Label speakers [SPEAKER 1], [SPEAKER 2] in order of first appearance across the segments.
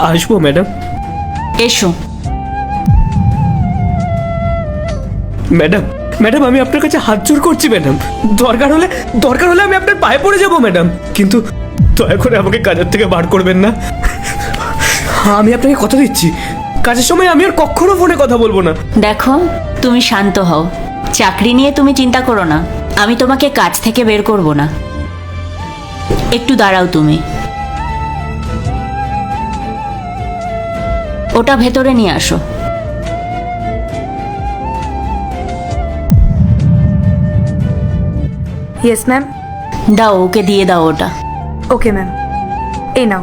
[SPEAKER 1] আসবো ম্যাডাম।
[SPEAKER 2] এসো।
[SPEAKER 1] Madam madam আমি আপনার কাছে হাত জোর করছি ম্যাডাম, দরকার হলে আমি আপনার পায়ে পড়ে যাব ম্যাডাম, কিন্তু দয়া করে আমাকে কাজের থেকে বার করবেন না। আমি আপনাকে কথা দিচ্ছি, কাজের সময় আমি আর কখনো ফোনে কথা বলবো না।
[SPEAKER 2] দেখো, তুমি শান্ত হও। চাকরি নিয়ে তুমি চিন্তা করো না, আমি তোমাকে কাজ থেকে বের করব না। একটু দাঁড়াও তুমি। ওটা ভেতরে নিয়ে আসো।
[SPEAKER 3] Yes ma'am.
[SPEAKER 2] দাও, ওকে দিয়ে দাও ওটা।
[SPEAKER 3] ওকে ম্যাম, এই নাও।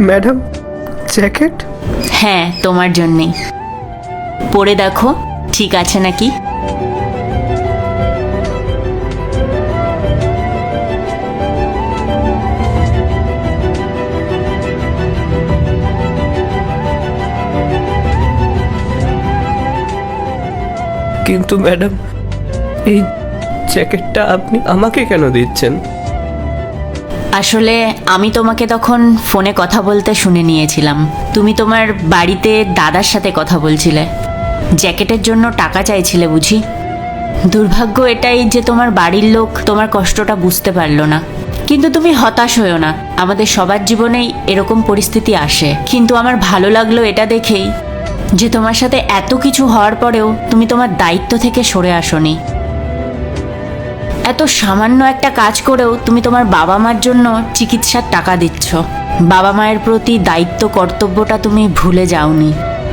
[SPEAKER 1] Madam jacket?
[SPEAKER 2] হ্যাঁ, তোমার জন্যেই। পরে দেখো ঠিক আছে নাকি।
[SPEAKER 1] কিন্তু ম্যাডাম এই জ্যাকেটটা আপনি আমাকে কেন দিচ্ছেন?
[SPEAKER 2] আসলে আমি তোমাকে তখন ফোনে কথা বলতে শুনে নিয়েছিলাম। তুমি তোমার বাড়িতে দাদার সাথে কথা বলছিলে, জ্যাকেটের জন্য টাকা চাইছিলে বুঝি। দুর্ভাগ্য এটাই যে তোমার বাড়ির লোক তোমার কষ্টটা বুঝতে পারলো না। কিন্তু তুমি হতাশ হয়েও না, আমাদের সবার জীবনেই এরকম পরিস্থিতি আসে। কিন্তু আমার ভালো লাগলো এটা দেখেই যে তোমার সাথে এত কিছু হওয়ার পরেও তুমি তোমার দায়িত্ব থেকে সরে আসোনি। এত সামান্য একটা কাজ করেও তুমি তোমার বাবা মার জন্য চিকিৎসার টাকা দিচ্ছ। বাবা মায়ের প্রতি দায়িত্ব কর্তব্যটা তুমি ভুলে যাওনি।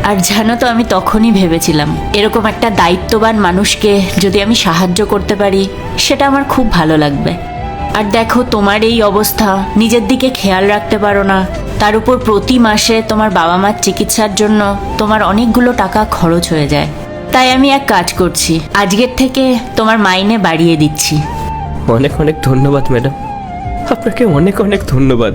[SPEAKER 2] আর জানো তো, আমি তখনই ভেবেছিলাম এরকম একটা দায়িত্ববান মানুষকে যদি আমি সাহায্য করতে পারি, সেটা আমার খুব ভালো লাগবে। আর দেখো, তোমার এই অবস্থা, নিজের দিকে খেয়াল রাখতে পারো না, তার উপর প্রতি মাসে তোমার বাবা মার চিকিৎসার জন্য তোমার অনেকগুলো টাকা খরচ হয়ে যায়। তাই আমি এক কাজ করছি, আজকের থেকে তোমার মাইনে বাড়িয়ে দিচ্ছি।
[SPEAKER 1] অনেক অনেক ধন্যবাদ ম্যাডাম, আপনাকে অনেক অনেক ধন্যবাদ।